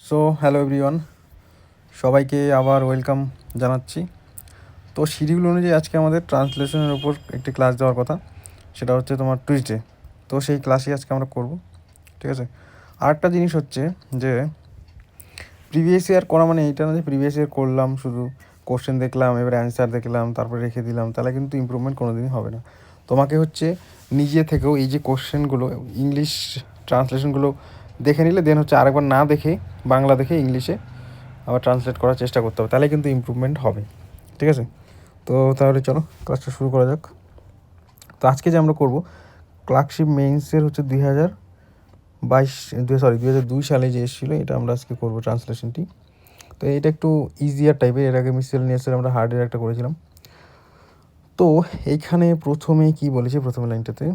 So hello everyone, সবাইকে আবার welcome জানাচ্ছি। তো শিডিউল অনুযায়ী আজকে আমাদের ট্রান্সলেশনের উপর একটি ক্লাস দেওয়ার কথা, সেটা হচ্ছে তোমার টুইসডে। তো সেই ক্লাসই আজকে আমরা করব, ঠিক আছে। আরেকটা জিনিস হচ্ছে যে প্রিভিয়াস ইয়ার করা মানে এইটা না যে প্রিভিয়াস ইয়ার করলাম শুধু কোশ্চেন দেখলাম, এবার অ্যান্সার দেখলাম, তারপরে রেখে দিলাম, তাহলে কিন্তু ইমপ্রুভমেন্ট কোনো দিনই হবে না। তোমাকে হচ্ছে নিজে থেকেও এই যে কোশ্চেনগুলো, ইংলিশ ট্রান্সলেশনগুলো দেখে নিলে দেন হচ্ছে আরেকবার না দেখে বাংলা দেখে ইংলিশে আবার ট্রান্সলেট করার চেষ্টা করতে হবে, তাহলে কিন্তু ইমপ্রুভমেন্ট হবে, ঠিক আছে। তো তাহলে চলো ক্লাসটা শুরু করা যাক। তো আজকে যে আমরা করবো ক্লার্কশিপ মেইনসের হচ্ছে 2022 সালে যে এসেছিলো, এটা আমরা আজকে করবো ট্রান্সলেশনটি। তো এটা একটু ইজিয়ার টাইপের, এর আগে মিসেলেনিয়াসের আমরা হার্ডের একটা করেছিলাম। তো এইখানে প্রথমে কি বলেছে, প্রথমে লাইনটাতে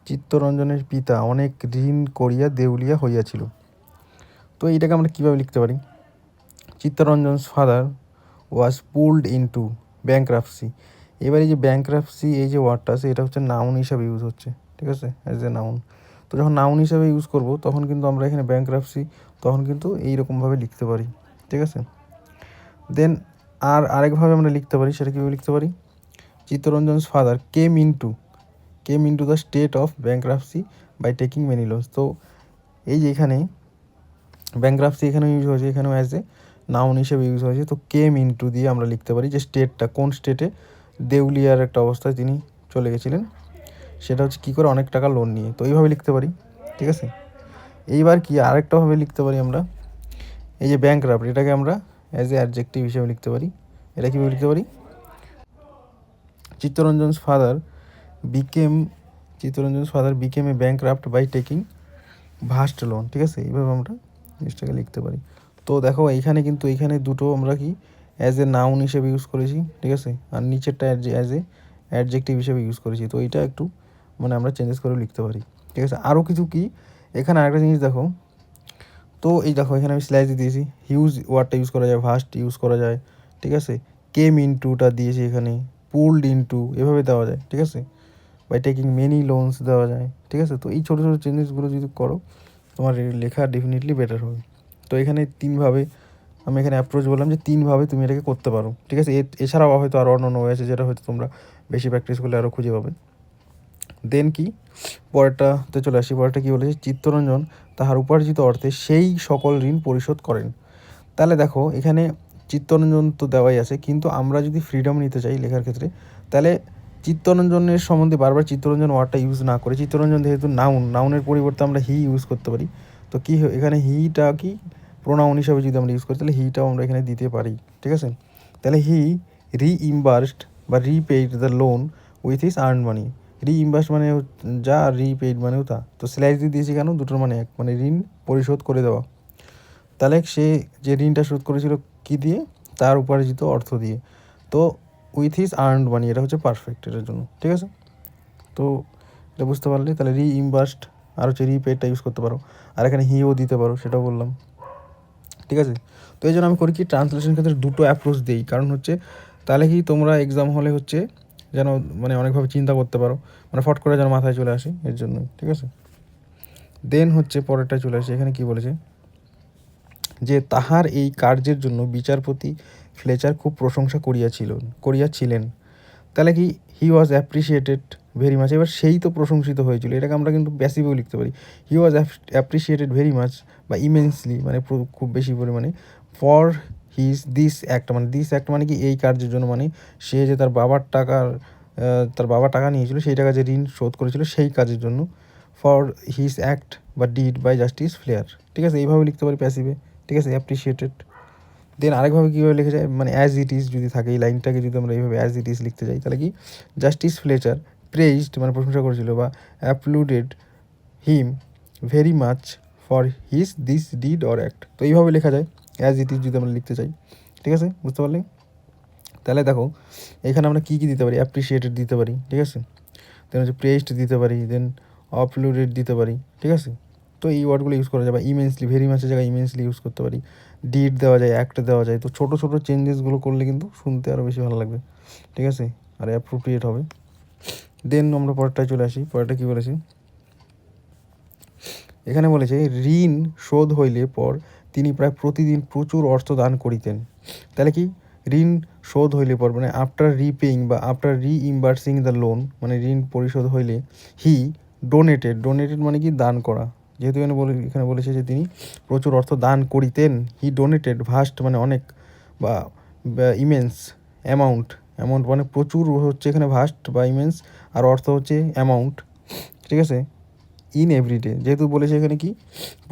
চিত্তরঞ্জনের পিতা অনেক ঋণ করিয়া দেউলিয়া হইয়াছিল। তো এইটাকে আমরা কীভাবে লিখতে পারি? Chittaranjan's father was pulled into bankruptcy. এবার এই যে ব্যাঙ্করাপসি এই যে ওয়ার্ডটা আছে, এটা হচ্ছে নাউন হিসাবে ইউজ হচ্ছে, ঠিক আছে, অ্যাজ এ নাউন। তো যখন নাউন হিসাবে ইউজ করব তখন কিন্তু আমরা এখানে ব্যাঙ্করাপসি তখন কিন্তু এইরকমভাবে লিখতে পারি, ঠিক আছে। দেন আরেকভাবে আমরা লিখতে পারি, সেটা কীভাবে লিখতে পারি? Chittaranjan's father came into the state of bankruptcy by taking many loans. তো এই যে এখানে ব্যাঙ্করাপসি এখানেও ইউজ হয়েছে, এখানেও অ্যাজ এ নাউন হিসেবে ইউজ হয়েছে। তো কেম ইনটু দিয়ে আমরা লিখতে পারি যে স্টেটটা কোন স্টেটে দেউলিয়ার একটা অবস্থায় তিনি চলে গেছিলেন, সেটা হচ্ছে কী করে, অনেক টাকা লোন নিয়ে। তো এইভাবে লিখতে পারি, ঠিক আছে। এইবার কি আরেকটাভাবে লিখতে পারি আমরা, এই যে ব্যাঙ্করাপ্ট এটাকে আমরা অ্যাজ এ অ্যাডজেক্টিভ হিসেবে লিখতে পারি। এটা কীভাবে লিখতে পারি? Chittaranjan's father became a bankrupt by taking vast loan, ঠিক আছে। এইভাবে আমরা জিনিসটাকে লিখতে পারি। তো দেখো এইখানে দুটো আমরা কি অ্যাজ এ নাউন হিসেবে ইউজ করেছি, ঠিক আছে, আর নিচেরটা অ্যাজ এ অ্যাডজেক্টিভ হিসেবে ইউজ করেছি। তো এইটা একটু মানে আমরা চেঞ্জেস করে লিখতে পারি, ঠিক আছে। আরও কিছু কি এখানে আরেকটা জিনিস দেখো, তো এই দেখো এখানে আমি স্ল্যাশ দিয়ে দিয়েছি, হিউজ ওয়ার্ডটা ইউজ করা যায়, ভাস্ট ইউজ করা যায়, ঠিক আছে। কেম ইনটুটা দিয়েছি এখানে, পুলড ইনটু এভাবে দেওয়া যায়, ঠিক আছে। বাই টেকিং মেনি লোনস দেওয়া যায়, ঠিক আছে। তো এই ছোটো ছোটো চেঞ্জেসগুলো যদি করো তোমার লেখা ডেফিনেটলি বেটার হবে। তো এখানে তিনভাবে আমি এখানে অ্যাপ্রোচ বললাম যে তিনভাবে তুমি এটাকে করতে পারো, ঠিক আছে। এছাড়াও হয়তো আরও অন্য ওয়ে আছে, যেটা হয়তো তোমরা বেশি প্র্যাকটিস করলে আরও খুঁজে পাবে। দেন কি পরেরটাতে চলে আসি। পরেরটা কী বলেছে? চিত্তরঞ্জন তাহার উপার্জিত অর্থে সেই সকল ঋণ পরিশোধ করেন। তাহলে দেখো এখানে চিত্তরঞ্জন তো দেওয়াই আছে, কিন্তু আমরা যদি ফ্রিডম নিতে চাই লেখার ক্ষেত্রে, তাহলে চিত্তরঞ্জনের সম্বন্ধে বারবার চিত্তরঞ্জন ওয়ার্ডটা ইউজ না করে, চিত্তরঞ্জন যেহেতু নাউনের পরিবর্তে আমরা হি ইউজ করতে পারি। তো কি এখানে হিটা কি প্রোনাউন হিসাবে যদি আমরা ইউজ করি, তাহলে হিটাও আমরা এখানে দিতে পারি, ঠিক আছে। তাহলে হি রিইম্বার্সড বা repaid the loan with his earn money. Reimburse মানে যা, আর রিপেইড মানেও তা। তো স্ল্যাশ দিয়ে দিয়েছি কেন? দুটোর মানে এক, মানে ঋণ পরিশোধ করে দেওয়া। তাহলে সে যে ঋণটা শোধ করেছিল কি দিয়ে? তার উপার্জিত অর্থ দিয়ে। তো উইথ হিজ আর্নড মানি, এটা হচ্ছে পারফেক্ট এটার জন্য, ঠিক আছে। তো এটা বুঝতে পারলে, তাহলে রিইম্বার্সড আর হচ্ছে রিপেইডটা ইউজ করতে পারো, আর এখানে হিও দিতে পারো, সেটাও বললাম, ঠিক আছে। তো এই জন্য আমি করি কি, ট্রান্সলেশন ক্ষেত্রে দুটো অ্যাপ্রোচ দিই, কারণ হচ্ছে তাহলে কি তোমরা এক্সাম হলে হচ্ছে যেন মানে অনেকভাবে চিন্তা করতে পারো, মানে ফট করে যেন মাথায় চলে আসে, এর জন্য, ঠিক আছে। দেন হচ্ছে পরেরটা চলে আসে, এখানে কি বলেছে যে তাহার এই কার্যের জন্য বিচারপতি ফ্লেচার খুব প্রশংসা করিয়াছিলেন। তাহলে কি হি ওয়াজ অ্যাপ্রিসিয়েটেড ভেরি মাচ। এবার সেই তো প্রশংসিত হয়েছিল, এটাকে আমরা কিন্তু প্যাসিভেও লিখতে পারি। হি ওয়াজ অ্যাপ্রিসিয়েটেড ভেরি মাচ বা ইমেন্সলি, মানে খুব বেশি পরিমাণে, ফর দিস অ্যাক্ট। মানে দিস অ্যাক্ট মানে কি এই কার্যের জন্য, মানে সে যে তার বাবা টাকা নিয়েছিল, সেই টাকা যে ঋণ শোধ করেছিল সেই কাজের জন্য, ফর হিজ অ্যাক্ট বা ডিড বাই জাস্টিস ফ্লেয়ার, ঠিক আছে। এইভাবে লিখতে পারি প্যাসিভে, ঠিক আছে, অ্যাপ্রিসিয়েটেড। দেন আরেকভাবে কীভাবে লিখে যায়, মানে অ্যাজ ইট ইজ যদি থাকে, এই লাইনটাকে যদি আমরা এইভাবে অ্যাজ ইট ইজ লিখতে যাই, তাহলে কি জাস্টিস ফ্লেচার প্রেইজড মানে প্রশংসা করেছিল বা applauded him very much for this deed or act. তো এইভাবে লেখা যায় অ্যাজ ইট ইজ যদি আমরা লিখতে চাই, ঠিক আছে, বুঝতে পারলে। তাহলে দেখো এখানে আমরা কী কী দিতে পারি, অ্যাপ্রিসিয়েটেড দিতে পারি, ঠিক আছে। দেন হচ্ছে প্রেইজড দিতে পারি, দেন অ্যাপ্লুডেড দিতে পারি, ঠিক আছে। তো এই ওয়ার্ডগুলো ইউজ করা যায়, বা ইমেন্সলি, ভেরি মাচের জায়গায় ইমেন্সলি ইউজ করতে পারি, ডিড দেওয়া যায়, অ্যাক্ট দেওয়া যায়। তো ছোটো ছোটো চেঞ্জেসগুলো করলে কিন্তু শুনতে আরও বেশি ভালো লাগবে, ঠিক আছে, আর অ্যাপ্রোপ্রিয়েট হবে। দেন আমরা পরেরটায় চলে আসি। পরেরটা কী বলেছি, এখানে বলেছে ঋণ শোধ হইলে পর তিনি প্রায় প্রতিদিন প্রচুর অর্থ দান করিতেন। তাহলে কি ঋণ শোধ হইলে পর মানে আফটার রিপেইং বা আফটার রিইম্বার্সিং দ্য লোন, মানে ঋণ পরিশোধ হইলে হি ডোনেটেড মানে কি দান করা, যেহেতু এখানে বলেছে যে তিনি প্রচুর অর্থ দান করিতেন। হি ডোনেটেড ভাস্ট মানে অনেক বা ইমেন্স, অ্যামাউন্ট মানে প্রচুর হচ্ছে এখানে ভাস্ট বা ইমেন্স, আর অর্থ হচ্ছে অ্যামাউন্ট, ঠিক আছে। ইন এভরিডে যেহেতু বলেছে এখানে কি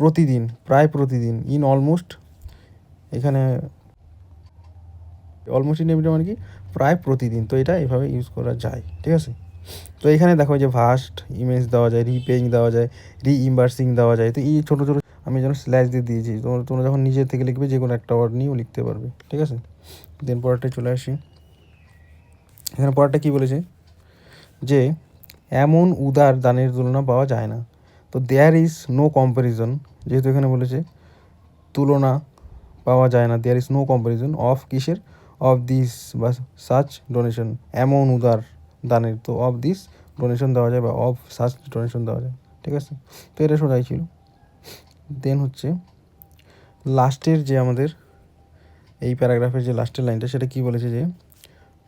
প্রতিদিন, প্রায় প্রতিদিন, ইন অলমোস্ট, এখানে অলমোস্ট ইন এভরিডে মানে কি প্রায় প্রতিদিন, তো এটা এভাবে ইউজ করা যায়, ঠিক আছে। তো এখানে দেখো যে ভাস্ট ইমেজ দেওয়া যায়, রিপেইং দেওয়া যায়, রিইম্বার্সিং দেওয়া যায়। তো এই ছোটো ছোটো আমি যেন স্ল্যাশ দিয়ে দিয়েছি, তোমরা যখন নিজের থেকে লিখবে যে কোনো একটা ওয়ার্ড নিয়েও লিখতে পারবে, ঠিক আছে। দেন পরেরটায় চলে আসি। এখানে পরেরটা কী বলেছে যে এমন উদার দানের তুলনা পাওয়া যায় না। তো দেয়ার ইজ নো কম্প্যারিজন, যেহেতু এখানে বলেছে তুলনা পাওয়া যায় না, there is no comparison of কিসের, অফ দিস বা সাচ ডোনেশন, এমন উদার দানের, তো অফ দিস ডোনেশন দেওয়া যায় বা অফ সাচ ডোনেশন দেওয়া যায়, ঠিক আছে। তো এটা সোজাই ছিল। দেন হচ্ছে লাস্টের যে আমাদের এই প্যারাগ্রাফের যে লাস্টের লাইনটা, সেটা কি বলেছে যে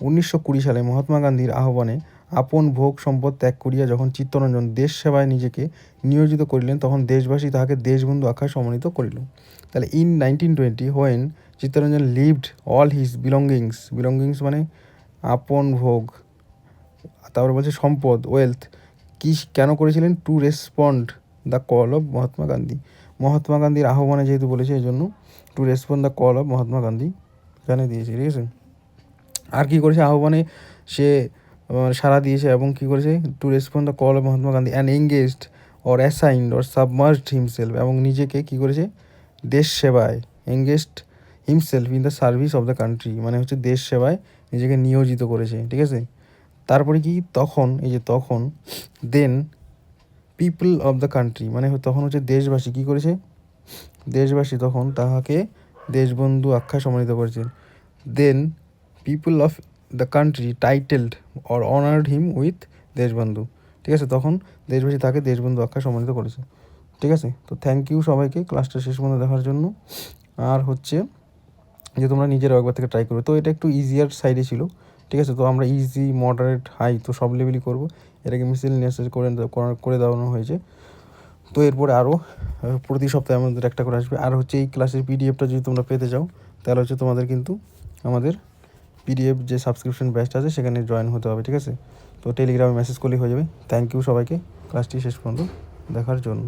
1920 সালে মহাত্মা গান্ধীর আহ্বানে আপন ভোগ সম্পদ ত্যাগ করিয়া যখন চিত্তরঞ্জন দেশ সেবায় নিজেকে নিয়োজিত করিলেন, তখন দেশবাসী তাহাকে দেশবন্ধু আখ্যায় সম্মানিত করিল। তাহলে in 1920 when Chittaranjan lived all his belongings মানে আপন ভোগ, তারপরে বলছে সম্পদ, ওয়েলথ, কি কেন করেছিলেন, two respond the call of Mahatma Gandhi, Mahatma গান্ধীর আহ্বানে যেহেতু বলেছে এই জন্য two respond the call of Mahatma Gandhi এখানে দিয়েছে, ঠিক আছে। আর কী করেছে, আহ্বানে সে সাড়া দিয়েছে এবং কী করেছে, to respond the call of Mahatma Gandhi and engaged or assigned or submerged himself, এবং নিজেকে কী করেছে দেশ সেবায়, engaged himself in the service of the country, মানে হচ্ছে দেশ সেবায় নিজেকে নিয়োজিত করেছে, ঠিক আছে। তারপরে কি তখন, এই যে তখন, then people of the country মানে তখন হচ্ছে দেশবাসী কী করেছে, দেশবাসী তখন তাহাকে দেশবন্ধু আখ্যায় সম্মানিত করেছে। Then people of the country titled or honoured him with Deshbandhu, ঠিক আছে। তখন দেশবাসী তাকে দেশবন্ধু আখ্যায় সম্মানিত করেছে, ঠিক আছে। তো থ্যাংক ইউ সবাইকে ক্লাসটা শেষ পর্যন্ত দেখার জন্য। আর হচ্ছে যে তোমরা নিজেরাও একবার থেকে ট্রাই করবে। তো এটা একটু ইজিয়ার সাইডে ছিল, ঠিক আছে। তো আমরা ইজি, মডারেট, হাই তো সব লেভেলই করবো, এটাকে মিসেলেনিয়াস করে দেওয়ানো হয়েছে। তো এরপরে আরও প্রতি সপ্তাহে আমাদের একটা করে আসবে। আর হচ্ছে এই ক্লাসের পিডিএফটা যদি তোমরা পেতে চাও, তাহলে হচ্ছে তোমাদের কিন্তু আমাদের পিডিএফ যে সাবস্ক্রিপশন ব্যাচটা আছে সেখানে জয়েন হতে হবে, ঠিক আছে। তো টেলিগ্রামে মেসেজ করলেই হয়ে যাবে। থ্যাংক ইউ সবাইকে ক্লাসটি শেষ পর্যন্ত দেখার জন্য।